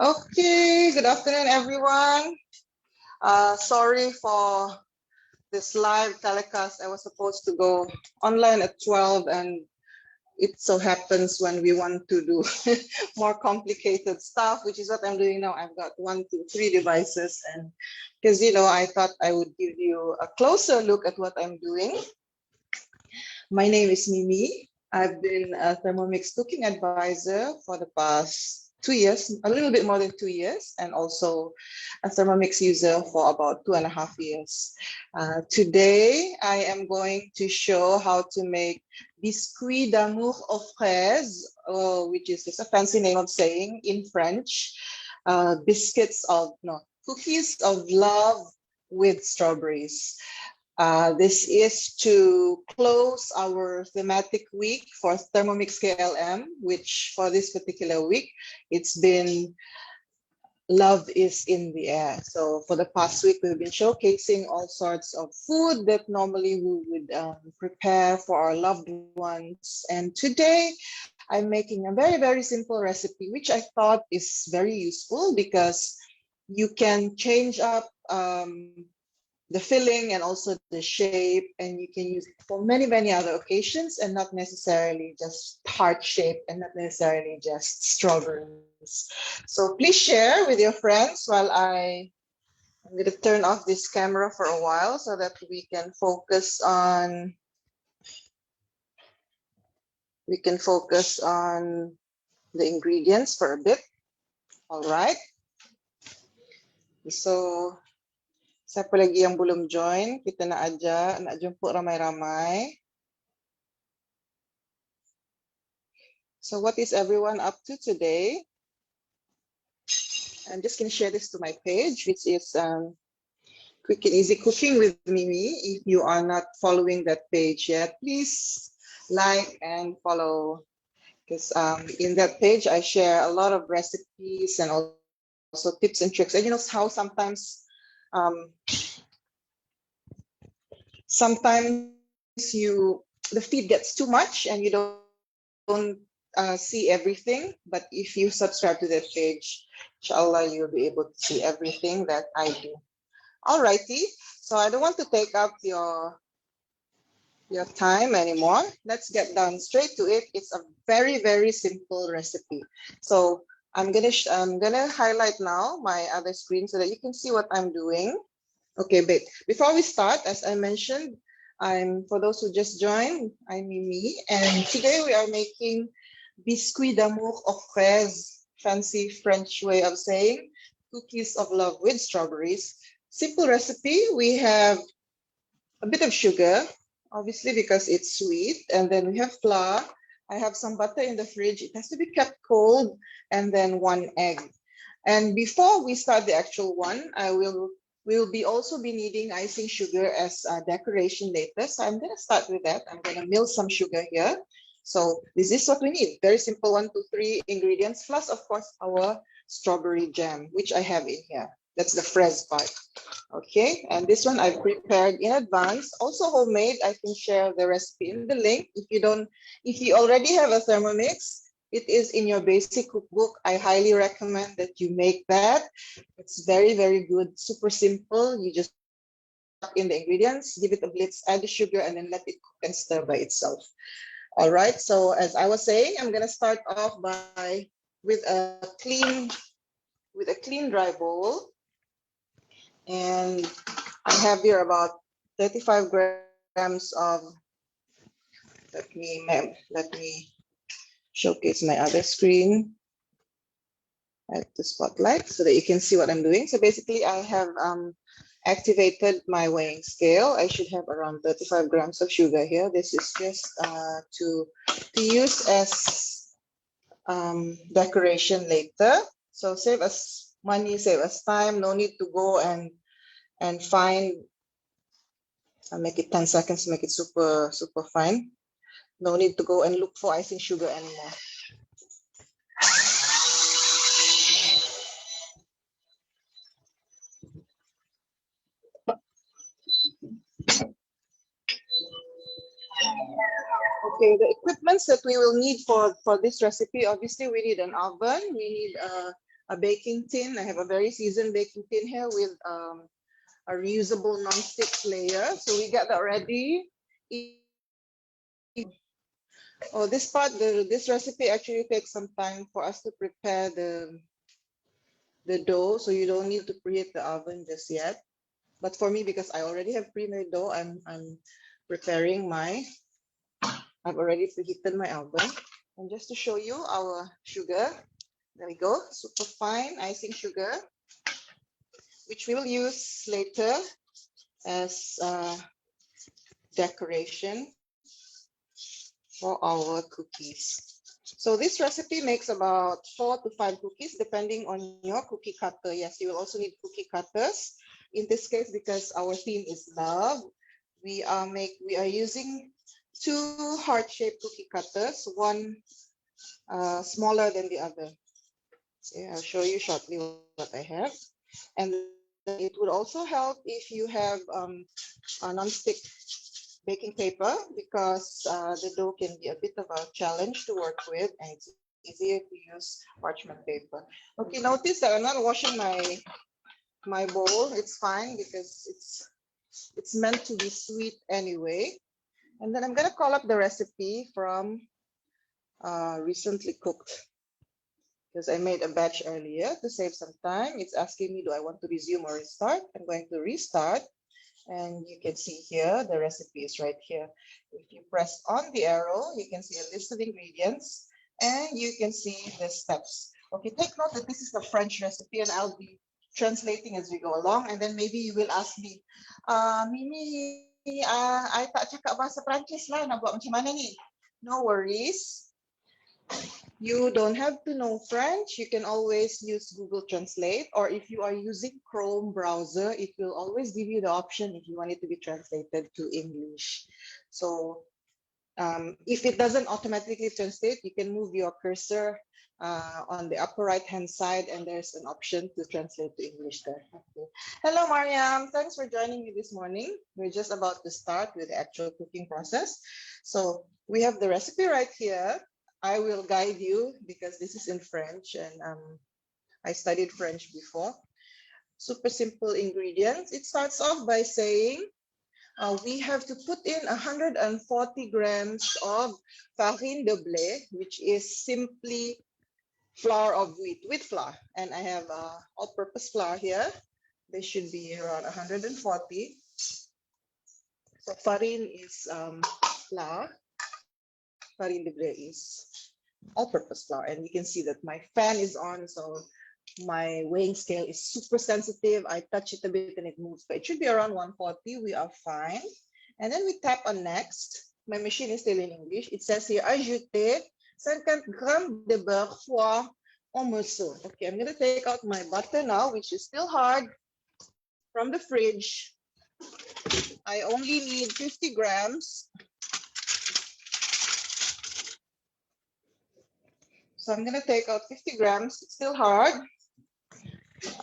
Okay, good afternoon, everyone. Sorry for this live telecast. I was supposed to go online at 12, and it so happens when we want to do more complicated stuff, which is what I'm doing now. I've got 1, 2, 3 devices, and because I thought I would give you a closer look at what I'm doing. My name is Mimi. I've been a Thermomix cooking advisor for the past 2 years, a little bit more than 2 years, and also a Thermomix user for about 2.5 years. Today, I am going to show how to make Biscuits d'amour aux fraises, which is just a fancy name of saying in French, cookies of love with strawberries. This is to close our thematic week for Thermomix KLM, which for this particular week, it's been Love is in the Air. So for the past week, we've been showcasing all sorts of food that normally we would prepare for our loved ones. And today, I'm making a very, very simple recipe, which I thought is very useful because you can change up the filling and also the shape, and you can use it for many, many other occasions and not necessarily just heart shape and not necessarily just strawberries. So please share with your friends while I'm going to turn off this camera for a while so that we can focus on the ingredients for a bit. All right. So siapa lagi yang belum join, kita nak jemput ramai-ramai. So what is everyone up to today? I'm just going to share this to my page, which is Quick and Easy Cooking with Mimi. If you are not following that page yet, please like and follow. Because in that page, I share a lot of recipes and also tips and tricks. And you know how sometimes the feed gets too much and you don't see everything, but if you subscribe to that page, inshallah, you'll be able to see everything that I do. Alrighty, so I don't want to take up your time anymore. Let's get down straight to it. It's a very, very simple recipe. So I'm gonna highlight now my other screen so that you can see what I'm doing. Okay, but before we start, as I mentioned, for those who just joined, I'm Mimi, and today we are making Biscuits d'amour aux fraises, fancy French way of saying cookies of love with strawberries. Simple recipe. We have a bit of sugar, obviously because it's sweet, and then we have flour. I have some butter in the fridge. It has to be kept cold, and then 1 egg. And before we start the actual one, we'll also be needing icing sugar as a decoration later. So I'm going to start with that. I'm going to mill some sugar here. So this is what we need. Very simple 1, 2, 3 ingredients, plus of course our strawberry jam, which I have in here. That's the fraise part. Okay, and this one I've prepared in advance. Also homemade. I can share the recipe in the link. If you already have a Thermomix, it is in your basic cookbook. I highly recommend that you make that. It's very, very good, super simple. You just put in the ingredients, give it a blitz, add the sugar, and then let it cook and stir by itself. All right, so as I was saying, I'm gonna start off with a clean dry bowl. And I have here about 35 grams of, let me showcase my other screen at the spotlight so that you can see what I'm doing. So basically I have activated my weighing scale. I should have around 35 grams of sugar here. This is just to use as decoration later. So save us money, save us time. No need to go and find. I'll make it 10 seconds to make it super, super fine. No need to go and look for icing sugar anymore. Okay, the equipments that we will need for this recipe, obviously we need an oven, we need a baking tin. I have a very seasoned baking tin here with a reusable non-stick layer. So we got that ready. Oh, this part, this recipe actually takes some time for us to prepare the dough, so you don't need to preheat the oven just yet. But for me, because I already have pre-made dough, I'm preparing my. I've already preheated my oven. And just to show you our sugar, there we go, super fine icing sugar, which we will use later as decoration for our cookies. So this recipe makes about 4 to 5 cookies, depending on your cookie cutter. Yes, you will also need cookie cutters. In this case, because our theme is love, we are using 2 heart-shaped cookie cutters, one smaller than the other. Okay, I'll show you shortly what I have. And it would also help if you have a non-stick baking paper, because the dough can be a bit of a challenge to work with, and it's easier to use parchment paper. Okay, notice that I'm not washing my bowl. It's fine because it's meant to be sweet anyway. And then I'm gonna call up the recipe from recently cooked, because I made a batch earlier to save some time. It's asking me, do I want to resume or restart? I'm going to restart. And you can see here, the recipe is right here. If you press on the arrow, you can see a list of ingredients and you can see the steps. Okay, take note that this is the French recipe and I'll be translating as we go along. And then maybe you will ask me, Mimi, I tak cakap bahasa Perancis lah, nak buat macam mana ni? No worries. You don't have to know French. You can always use Google Translate, or if you are using Chrome browser, it will always give you the option if you want it to be translated to English. So if it doesn't automatically translate, you can move your cursor on the upper right-hand side, and there's an option to translate to English there. Okay. Hello, Mariam. Thanks for joining me this morning. We're just about to start with the actual cooking process. So we have the recipe right here. I will guide you because this is in French, and I studied French before. Super simple ingredients. It starts off by saying we have to put in 140 grams of farine de blé, which is simply flour of wheat flour. And I have all-purpose flour here. They should be around 140. So farine is flour. Farine de blé is all-purpose flour, and you can see that my fan is on, so my weighing scale is super sensitive. I touch it a bit and it moves, but it should be around 140. We are fine. And then we tap on next. My machine is still in English. It says here, ajouter 50 grams de beurre froid en morceaux. Okay, I'm gonna take out my butter now, which is still hard, from the fridge. I only need 50 grams. So I'm gonna take out 50 grams, it's still hard.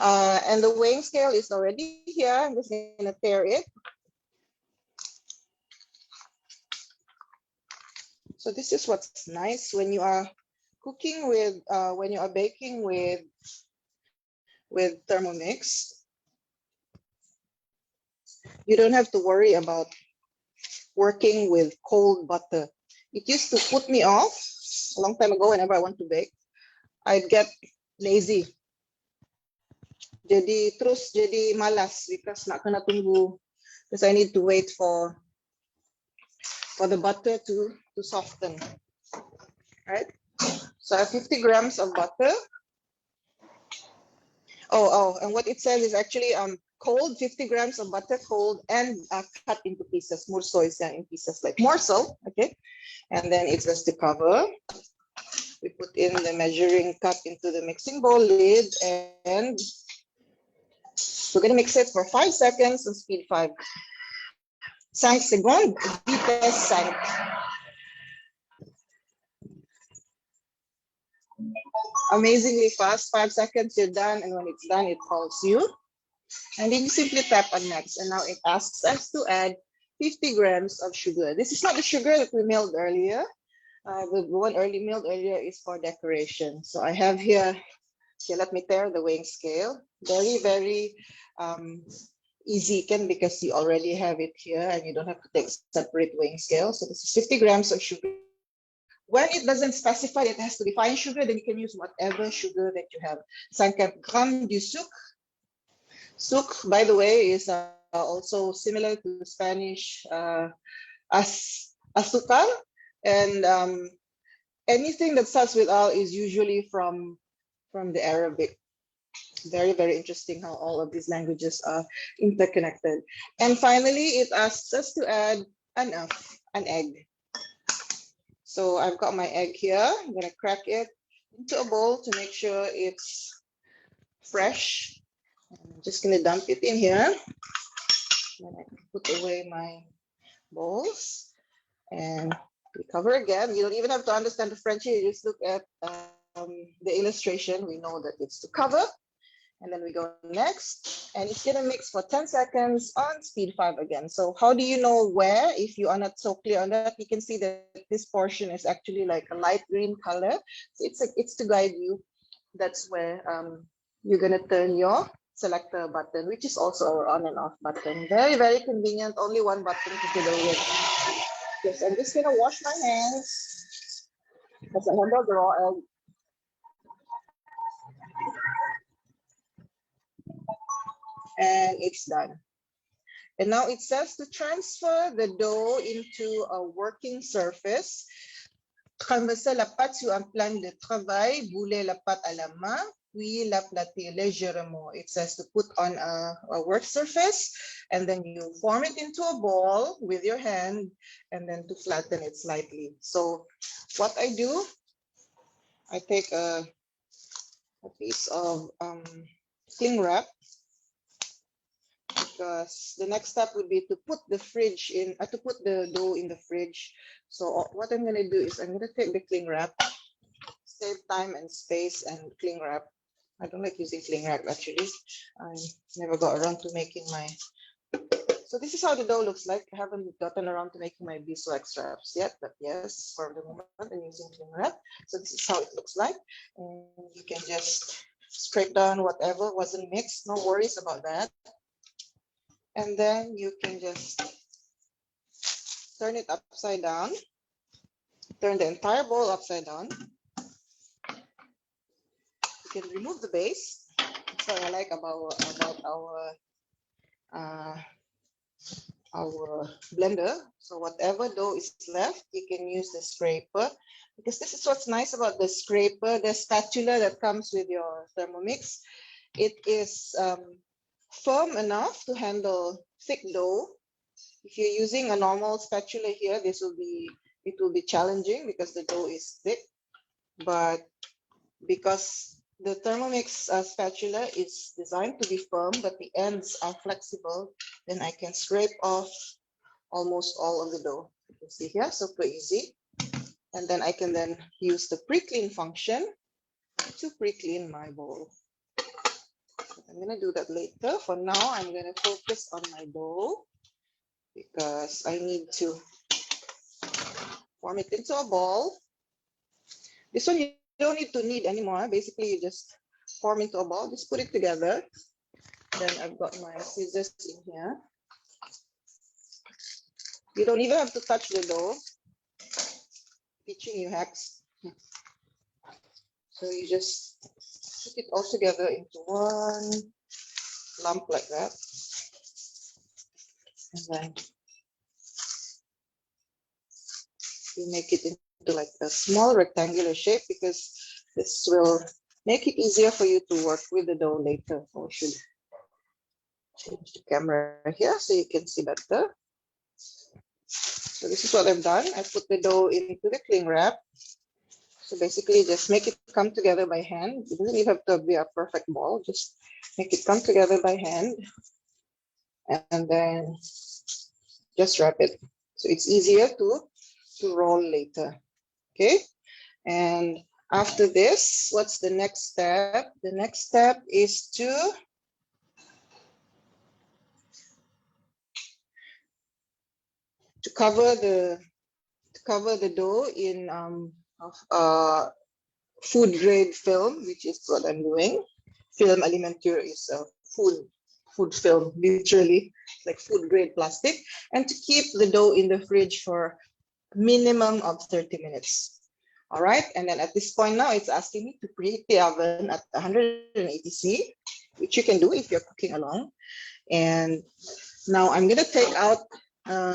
And the weighing scale is already here. I'm just gonna tare it. So this is what's nice when you are cooking with, when you are baking with Thermomix. You don't have to worry about working with cold butter. It used to put me off a long time ago. Whenever I want to bake, I'd get lazy. Jadi malas because nak kena tunggu, because I need to wait for the butter to soften, right? So I have 50 grams of butter. Oh, and what it says is actually cold, 50 grams of butter, cold, and cut into pieces. Morceaux in pieces, like morsel, okay? And then it's just the cover. We put in the measuring cup into the mixing bowl lid, and we're gonna mix it for 5 seconds on speed 5. 5 secondes, vitesse 5. Amazingly fast, 5 seconds, you're done, and when it's done, it calls you. And then you simply tap on next, and now it asks us to add 50 grams of sugar. This is not the sugar that we milled earlier. The one milled earlier is for decoration. So I have here Okay, let me tear the weighing scale. Very, very easy, Ken, because you already have it here and you don't have to take separate weighing scale. So this is 50 grams of sugar. When it doesn't specify it has to be fine sugar, then you can use whatever sugar that you have. 50 grammes du sucre. Sucre, by the way, is also similar to Spanish azúcar. And anything that starts with al is usually from the Arabic. Very, very interesting how all of these languages are interconnected. And finally, it asks us to add an egg. So I've got my egg here. I'm gonna crack it into a bowl to make sure it's fresh. I'm just gonna dump it in here. Then I can put away my bowls and we cover again. You don't even have to understand the French here. You just look at the illustration. We know that it's to cover. And then we go next, and it's gonna mix for 10 seconds on speed 5 again. So how do you know where? If you are not so clear on that, you can see that this portion is actually like a light green color. So it's to guide you. That's where you're gonna turn your selector button, which is also our on and off button. Very, very convenient. Only one button to fiddle with. Yes, I'm just gonna wash my hands as I handle the raw egg. And it's done. And now it says to transfer the dough into a working surface. Traverser la pâte sur un plan de travail, bouler la pâte à la main, puis l'aplatir légèrement. It says to put on a work surface, and then you form it into a ball with your hand, and then to flatten it slightly. So what I do, I take a piece of cling wrap, because the next step would be to put the dough in the fridge. So what I'm gonna do is I'm gonna take the cling wrap, save time and space and cling wrap. I don't like using cling wrap actually. I never got around to making my. So this is how the dough looks like. I haven't gotten around to making my beeswax wraps yet, but yes, for the moment I'm using cling wrap. So this is how it looks like, and you can just scrape down whatever wasn't mixed. No worries about that. And then you can just turn it upside down, turn the entire bowl upside down. You can remove the base. That's what I like about our blender. So whatever dough is left, you can use the scraper, because this is what's nice about the scraper, the spatula that comes with your Thermomix. It is firm enough to handle thick dough. If you're using a normal spatula here, it will be challenging because the dough is thick. But because the Thermomix spatula is designed to be firm, but the ends are flexible, then I can scrape off almost all of the dough. You can see here, super easy. And then I can then use the pre-clean function to pre-clean my bowl. I'm gonna do that later. For now, I'm gonna focus on my dough because I need to form it into a ball. This one you don't need to knead anymore. Basically, you just form into a ball, just put it together. Then I've got my scissors in here. You don't even have to touch the dough. Teaching you hacks. So you just put it all together into one lump like that. And then you make it into like a small rectangular shape, because this will make it easier for you to work with the dough later. So I should change the camera here so you can see better. So this is what I've done. I put the dough into the cling wrap. So basically just make it come together by hand. It doesn't even have to be a perfect ball. Just make it come together by hand. And then just wrap it. So it's easier to roll later. Okay. And after this, what's the next step? The next step is to cover the dough in food grade film, which is what I'm doing. Film alimentaire is a food film, literally like food grade plastic, and to keep the dough in the fridge for minimum of 30 minutes. All right, and then at this point now, it's asking me to preheat the oven at 180 C, which you can do if you're cooking along. And now I'm gonna take out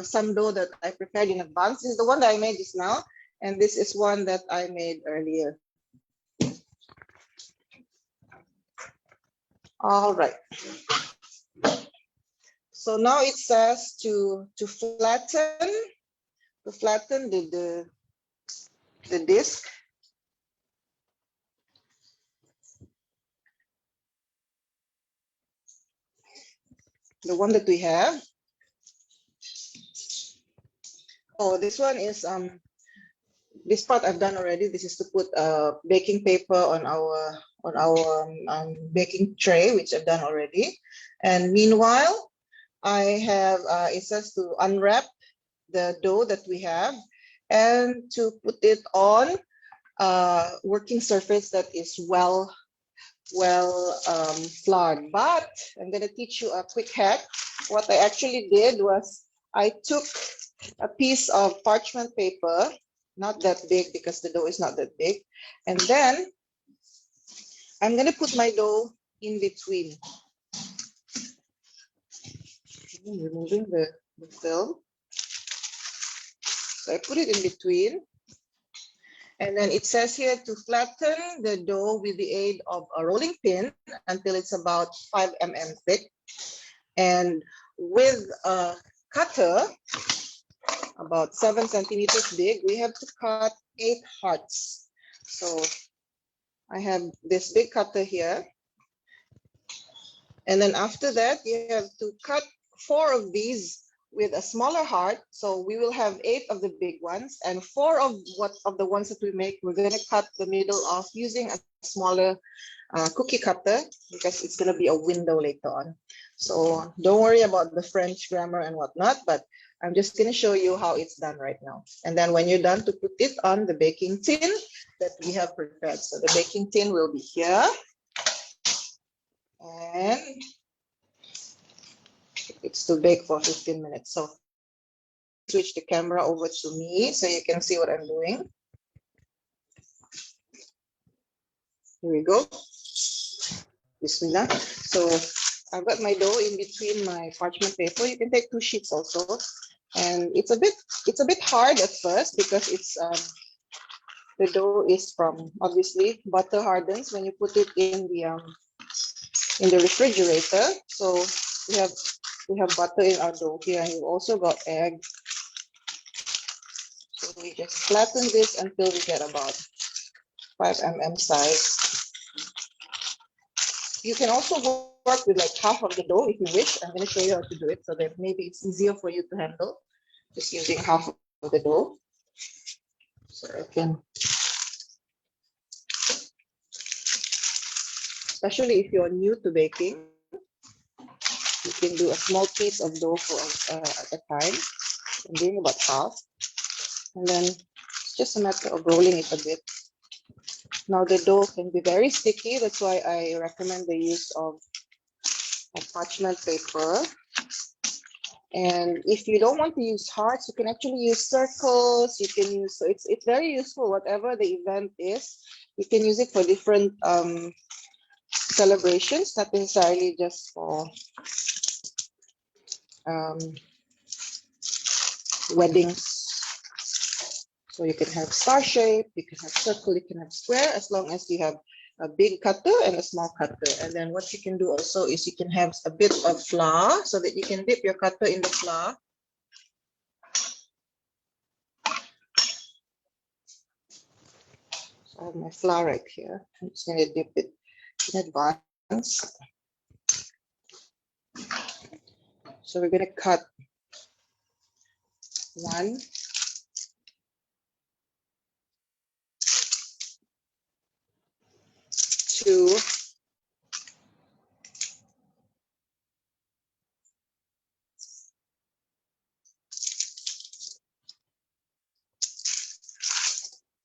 some dough that I prepared in advance. This is the one that I made just now, and this is one that I made earlier. All right. So now it says to flatten the disc. The one that we have. Oh, this one is this part I've done already. This is to put baking paper on our baking tray, which I've done already. And meanwhile, I have it says to unwrap the dough that we have and to put it on working surface that is well floured. But I'm going to teach you a quick hack. What I actually did was I took a piece of parchment paper, not that big because the dough is not that big, and then I'm going to put my dough in between. I'm removing the film. So I put it in between. And then it says here to flatten the dough with the aid of a rolling pin until it's about 5 mm thick. And with a cutter, about 7 centimeters big, we have to cut 8 hearts. So I have this big cutter here. And then after that, you have to cut 4 of these with a smaller heart. So we will have 8 of the big ones, and 4 of the ones that we make, we're going to cut the middle off using a smaller cookie cutter because it's going to be a window later on. So don't worry about the French grammar and whatnot, but I'm just going to show you how it's done right now. And then when you're done, to put it on the baking tin that we have prepared. So the baking tin will be here. And it's to bake for 15 minutes. So switch the camera over to me so you can see what I'm doing. Here we go. Bismillah. So I've got my dough in between my parchment paper. You can take 2 sheets also. And it's a bit hard at first because it's the dough is from, obviously, butter hardens when you put it in the refrigerator. So we have butter in our dough here, and we've also got egg. So we just flatten this until we get about 5 mm size. You can also work with like half of the dough if you wish. I'm going to show you how to do it so that maybe it's easier for you to handle just using half of the dough. So I can, especially if you're new to baking, you can do a small piece of dough for at a time. I'm doing about half. And then it's just a matter of rolling it a bit. Now the dough can be very sticky. That's why I recommend the use of parchment paper. And if you don't want to use hearts, you can actually use circles. You can use, so it's very useful. Whatever the event is, you can use it for different celebrations, not necessarily just for weddings. So you can have star shape, you can have circle, you can have square, as long as you have a big cutter and a small cutter. And then what you can do also is you can have a bit of flour so that you can dip your cutter in the flour. So I have my flour right here. I'm just going to dip it in advance. So we're going to cut 1, 2,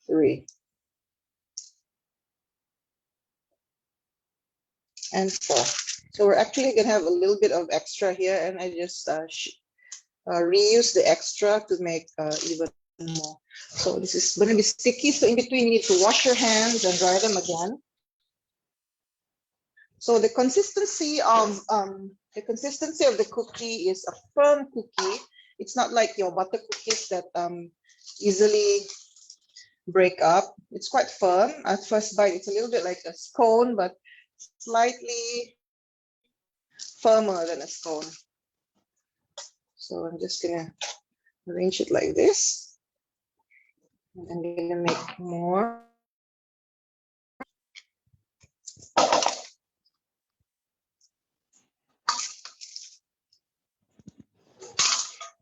3. and 4. So we're actually gonna have a little bit of extra here, and I just reuse the extra to make even more. So this is gonna be sticky. So in between, you need to wash your hands and dry them again. So the consistency of the cookie is a firm cookie. It's not like your butter cookies that easily break up. It's quite firm. At first bite, it's a little bit like a scone, but slightly firmer than a scone. So I'm just gonna arrange it like this. And I'm gonna make more.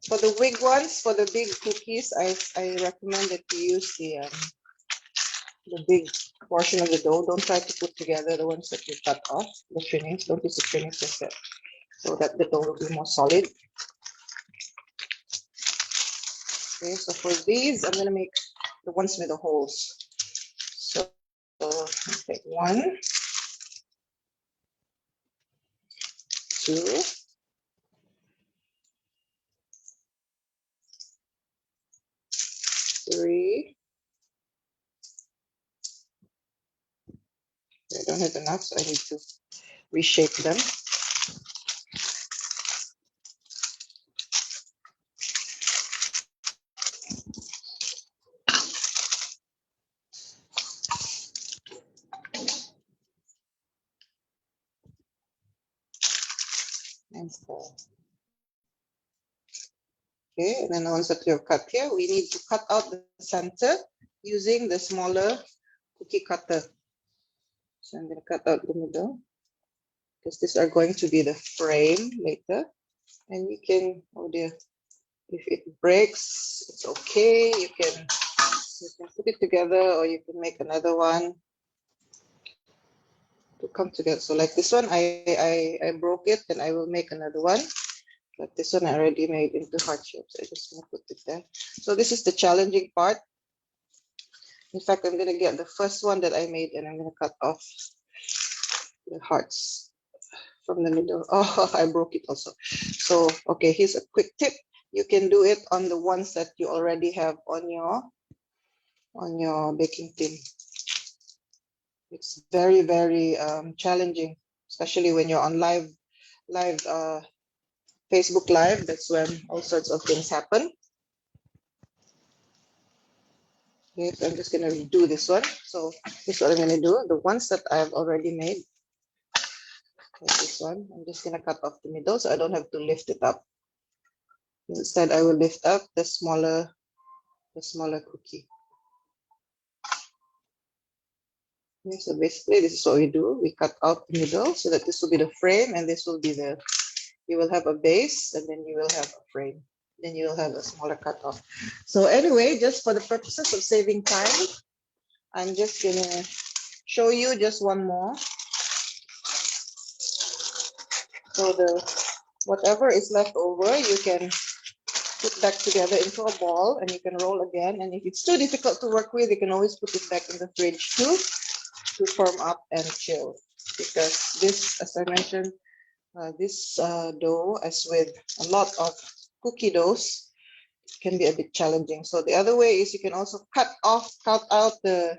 For the big ones, for the big cookies, I recommend that you use the big portion of the dough. Don't try to put together the ones that you cut off, the trimmings. Don't use the trimmings just that, so that the dough will be more solid. Okay, so for these, I'm gonna make the ones with the holes. So take 1, 2, 3. I don't have enough, so I need to reshape them. And 4. Okay, and then the ones that we have cut here, we need to cut out the center using the smaller cookie cutter. So I'm going to cut out the middle because these are going to be the frame later. And you can, oh dear, if it breaks, it's okay. You can put it together, or you can make another one to come together. So like this one, I broke it, and I will make another one. But this one I already made into heart shapes. I just want to put it there. So this is the challenging part. In fact, I'm going to get the first one that I made, and I'm going to cut off the hearts from the middle. Oh, I broke it also. So, okay, here's a quick tip. You can do it on the ones that you already have on your baking tin. It's very, very challenging, especially when you're on live Facebook Live. That's when all sorts of things happen. Okay, so I'm just gonna redo this one. So this is what I'm gonna do. The ones that I've already made, like this one, I'm just gonna cut off the middle so I don't have to lift it up. Instead, I will lift up the smaller cookie. Okay, so basically, this is what we do. We cut out the middle so that this will be the frame, and this will be the, you will have a base, and then you will have a frame. Then you will have a smaller cutoff. So anyway, just for the purposes of saving time, I'm just gonna show you just one more. So the whatever is left over, you can put back together into a ball, and you can roll again. And if it's too difficult to work with, you can always put it back in the fridge too, to firm up and chill. Because this, as I mentioned, this dough, as with a lot of cookie doughs, can be a bit challenging. So the other way is you can also cut out the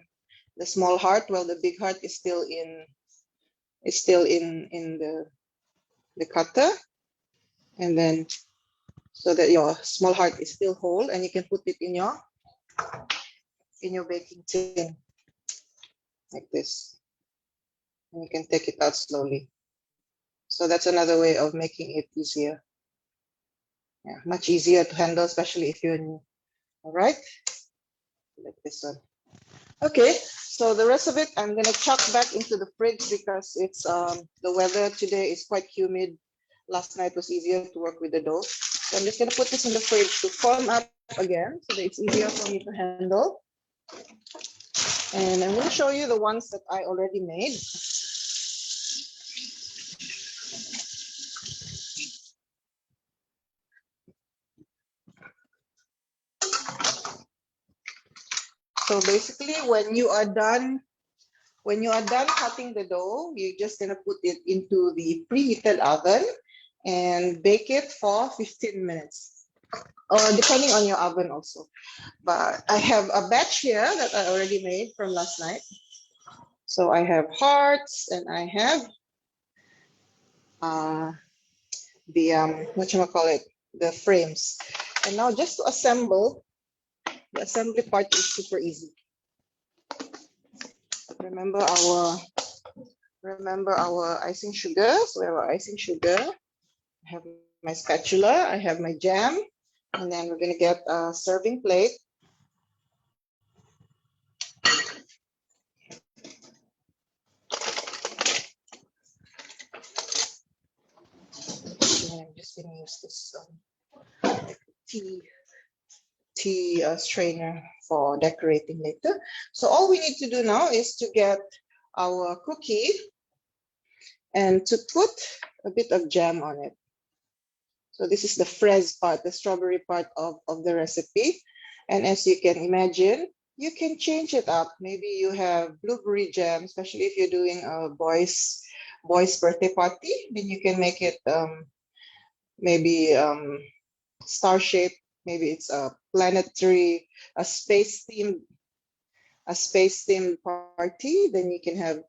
small heart while the big heart is still in the cutter, and then so that your small heart is still whole, and you can put it in your baking tin like this, and you can take it out slowly. So that's another way of making it easier. Yeah, much easier to handle, especially if you're new. All right, like this one. Okay, so the rest of it I'm gonna chuck back into the fridge because it's the weather today is quite humid. Last night was easier to work with the dough. So I'm just gonna put this in the fridge to form up again so that it's easier for me to handle. And I'm gonna show you the ones that I already made. So basically, when you are done When you are done cutting the dough, you're just gonna put it into the preheated oven and bake it for 15 minutes, or depending on your oven also. But I have a batch here that I already made from last night. So I have hearts and I have the what you call it, the frames. And now just to assemble, the assembly part is super easy. Remember our icing sugar. So we have our icing sugar. I have my spatula. I have my jam, and then we're gonna get a serving plate. And I'm just gonna use this tea strainer for decorating later. So all we need to do now is to get our cookie and to put a bit of jam on it. So this is the fraise part, the strawberry part of the recipe. And as you can imagine, you can change it up. Maybe you have blueberry jam, especially if you're doing a boy's birthday party, then you can make it maybe star shape. Maybe it's a planetary, a space themed party. Then you can have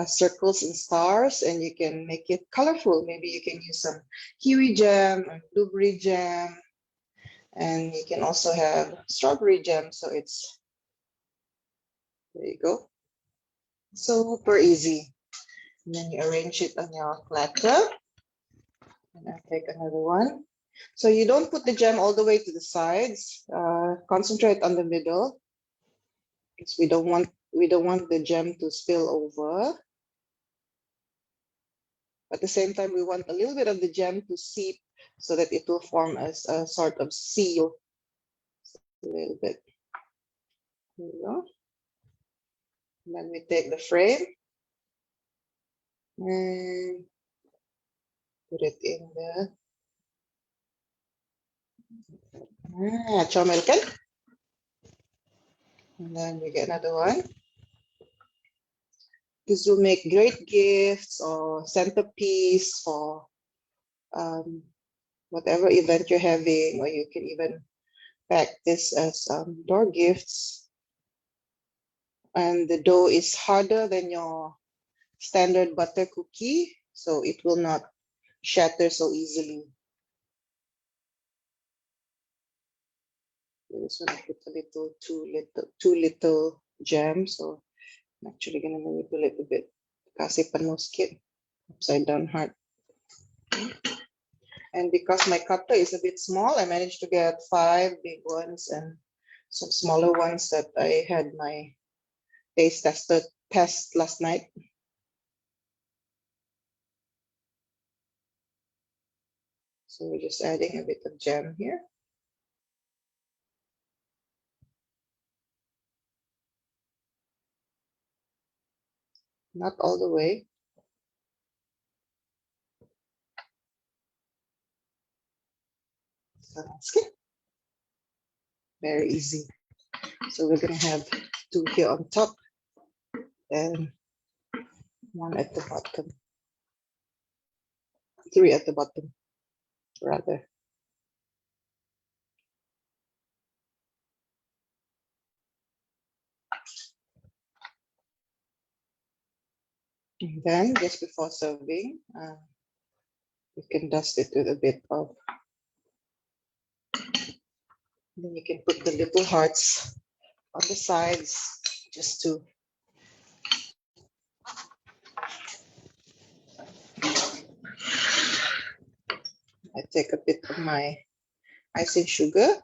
circles and stars, and you can make it colorful. Maybe you can use some kiwi jam or blueberry jam, and you can also have strawberry jam. So it's, there you go, super easy. And then you arrange it on your platter. And I'll take another one. So you don't put the jam all the way to the sides. Concentrate on the middle, because we don't want the jam to spill over. At the same time, we want a little bit of the jam to seep so that it will form as a sort of seal. A little bit. There you go. And then we take the frame and put it in the chomelken. And then we get another one. This will make great gifts or centerpiece for whatever event you're having, or you can even pack this as door gifts. And the dough is harder than your standard butter cookie, so it will not shatter so easily. I just want to put a little too little jam, so I'm actually gonna manipulate a bit. Kasi panuskit, upside down heart. And because my cutter is a bit small, I managed to get 5 big ones and some smaller ones that I had my taste test last night. So we're just adding a bit of jam here. Not all the way. Very easy. So we're gonna have 2 here on top and 1 at the bottom. 3 at the bottom, rather. And then just before serving, you can dust it with a bit of, then you can put the little hearts on the sides just to I take a bit of my icing sugar.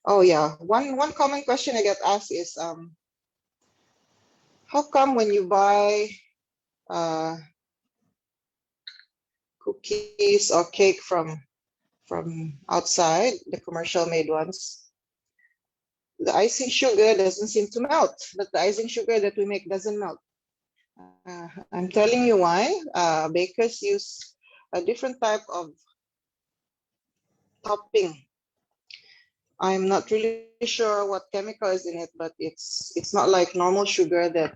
Oh yeah, one common question I get asked is how come when you buy cookies or cake from outside, the commercial made ones, the icing sugar doesn't seem to melt, but the icing sugar that we make doesn't melt. I'm telling you why. Bakers use a different type of topping I'm not really sure what chemical is in it, but it's not like normal sugar that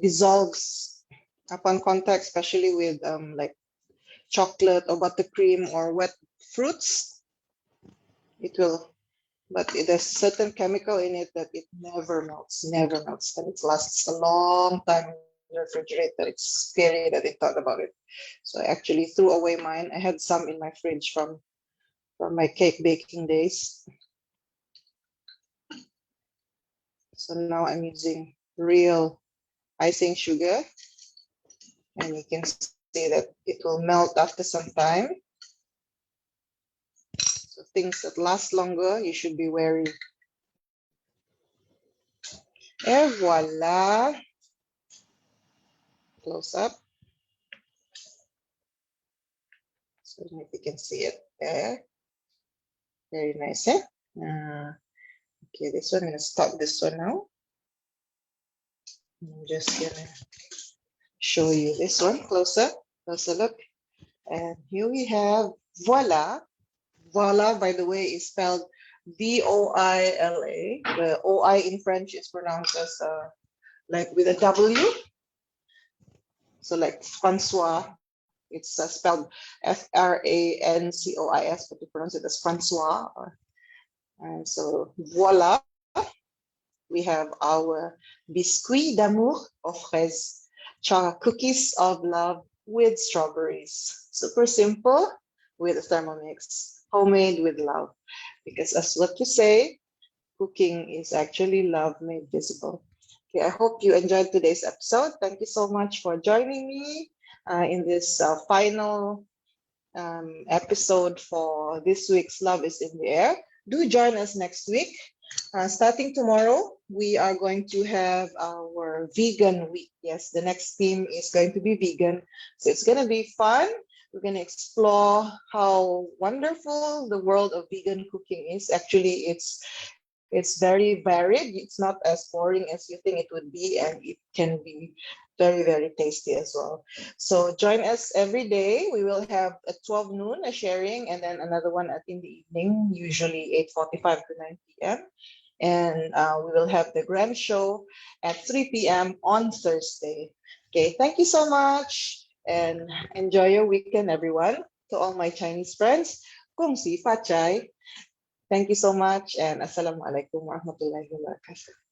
dissolves upon contact, especially with like chocolate or buttercream or wet fruits. It will, but there's certain chemical in it that it never melts, and it lasts a long time in the refrigerator. It's scary that I thought about it. So I actually threw away mine. I had some in my fridge from my cake baking days. So now I'm using real icing sugar, and you can see that it will melt after some time. So things that last longer, you should be wary. Et voila. Close up. So if you can see it there. Very nice, eh? Okay, this one, I'm gonna stop this one now. I'm just gonna show you this one closer look. And here we have voila. Voila, by the way, is spelled Voila. The OI in French is pronounced as like with a W. So like Francois, it's spelled Francois, but we pronounce it as Francois. And so voila, we have our biscuits d'amour aux fraises, cookies of love with strawberries. Super simple with a Thermomix, homemade with love. Because as what you say, cooking is actually love made visible. Okay, I hope you enjoyed today's episode. Thank you so much for joining me in this final episode for this week's Love is in the Air. Do join us next week. Starting tomorrow, we are going to have our vegan week. Yes, the next theme is going to be vegan. So it's going to be fun. We're going to explore how wonderful the world of vegan cooking is. Actually, it's very varied. It's not as boring as you think it would be, and it can be very, very tasty as well. So join us every day. We will have at 12 noon a sharing, and then another one in the evening, usually 8:45 to 9 p.m. And we will have the grand show at 3 p.m. on Thursday. Okay, thank you so much, and enjoy your weekend, everyone. To all my Chinese friends, Kung Si Fa Chai. Thank you so much, and Assalamualaikum warahmatullahi wabarakatuh.